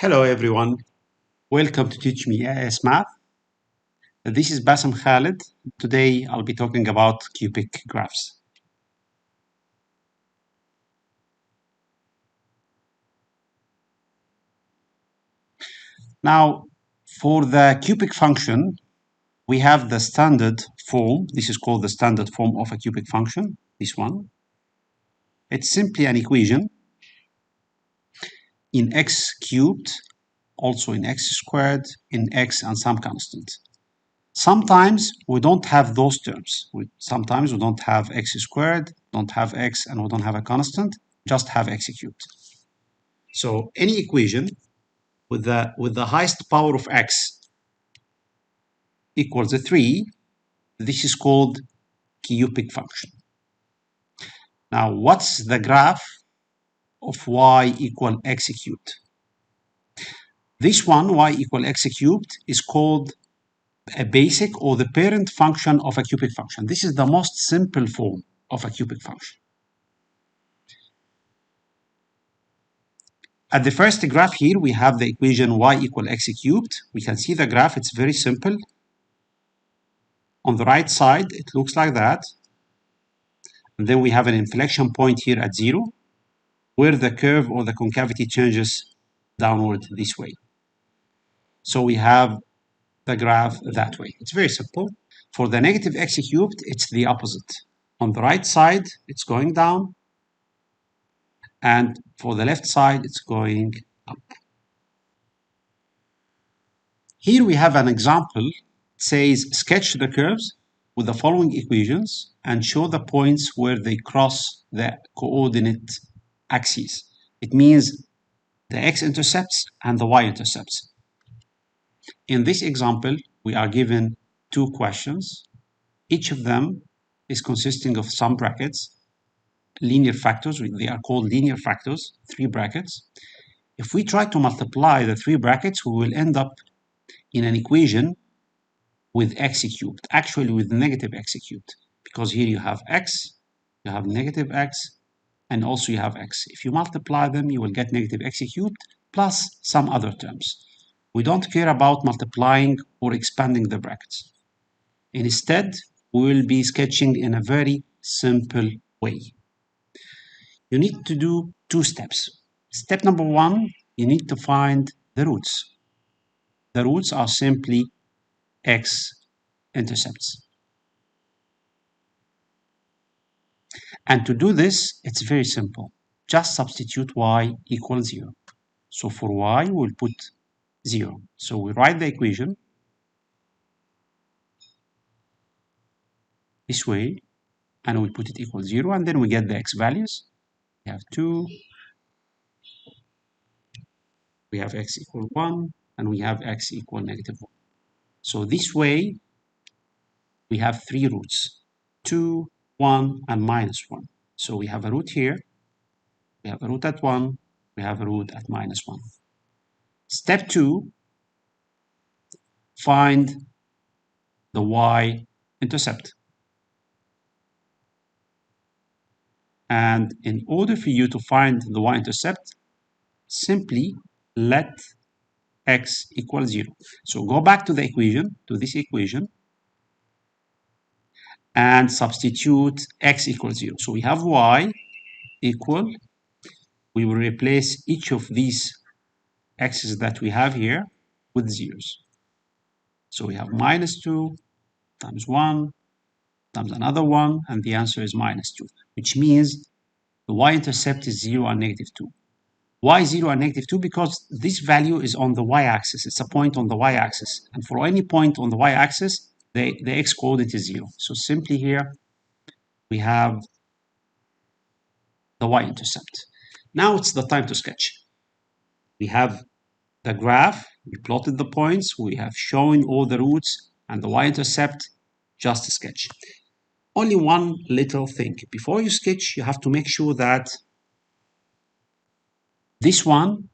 Hello everyone, welcome to Teach Me AS Math. This is Bassam Khalid. Today I'll be talking about cubic graphs. Now, for the cubic function, we have the standard form. This is called the standard form of a cubic function, this one. It's simply an equation in x cubed, also in x squared, in x and some constant. Sometimes we don't have those terms. Sometimes we don't have x squared, don't have x, and we don't have a constant, just have x cubed. So any equation with the highest power of x equals 3, this is called cubic function. Now, what's the graph of y equal x cubed? This one, y equal x cubed, is called a basic or the parent function of a cubic function. This is the most simple form of a cubic function. At the first graph here, we have the equation y equal x cubed. We can see the graph, it's very simple. On the right side, it looks like that. And then we have an inflection point here at 0, where the curve or the concavity changes downward this way. So we have the graph that way. It's very simple. For the negative x cubed, it's the opposite. On the right side, it's going down. And for the left side, it's going up. Here we have an example. It says, sketch the curves with the following equations and show the points where they cross the coordinate axes. It means the x-intercepts and the y-intercepts. In this example, we are given two questions. Each of them is consisting of some brackets, linear factors. They are called linear factors, 3 brackets. If we try to multiply the 3 brackets, we will end up in an equation with x cubed, actually with negative x cubed, because here you have x, you have negative x, and also you have x. If you multiply them, you will get negative x cubed plus some other terms. We don't care about multiplying or expanding the brackets. Instead, we will be sketching in a very simple way. You need to do 2 steps. Step number 1, you need to find the roots. The roots are simply x-intercepts. And to do this, it's very simple. Just substitute y equals 0. So for y, we'll put 0. So we write the equation this way, and we put it equals 0, and then we get the x values. We have 2, we have x equal 1, and we have x equal negative 1. So this way, we have 3 roots, 2, 1, and minus 1. So we have a root here, we have a root at 1, we have a root at minus 1. Step 2, find the y-intercept. And in order for you to find the y-intercept, simply let x equal 0. So go back to the equation, to this equation, and substitute x equals 0. So we have y equal, we will replace each of these x's that we have here with zeros. So we have minus 2 times 1 times another 1, and the answer is minus 2, which means the y-intercept is 0 and negative 2. Why 0 and negative 2? Because this value is on the y-axis. It's a point on the y-axis. And for any point on the y-axis, the x-coordinate is 0. So simply here, we have the y-intercept. Now it's the time to sketch. We have the graph. We plotted the points. We have shown all the roots and the y-intercept. Just a sketch. Only one little thing. Before you sketch, you have to make sure that this one,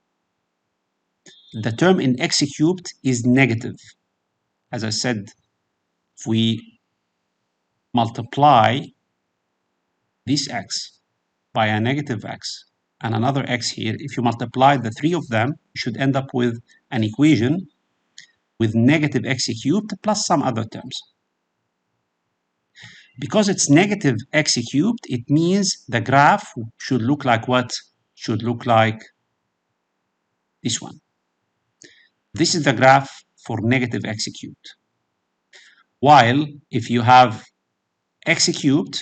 the term in x cubed, is negative. As I said, if we multiply this x by a negative x, and another x here, if you multiply the three of them, you should end up with an equation with negative x cubed plus some other terms. Because it's negative x cubed, it means the graph should look like what? Should look like this one. This is the graph for negative x cubed. While if you have x cubed,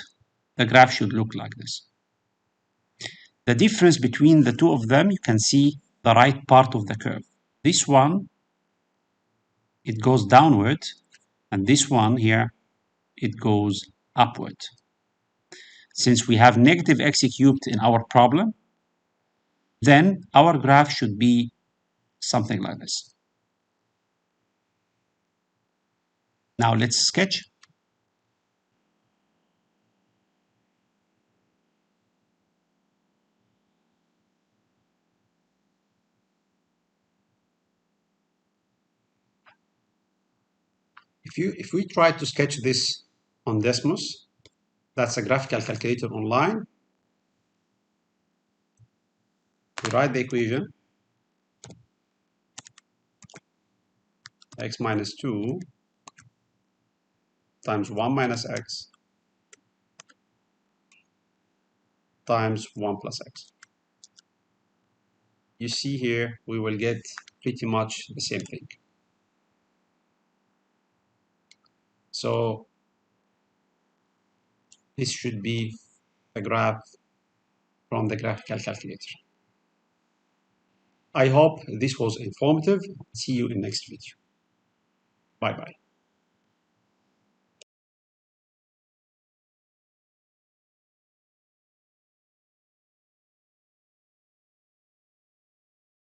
the graph should look like this. The difference between the two of them, you can see the right part of the curve. This one, it goes downward, and this one here, it goes upward. Since we have negative x cubed in our problem, then our graph should be something like this. Now let's sketch. If we try to sketch this on Desmos, that's a graphical calculator online. We write the equation x minus 2 times 1 minus x times 1 plus x. You see here, we will get pretty much the same thing. So this should be a graph from the graphical calculator. I hope this was informative. See you in next video. Bye-bye.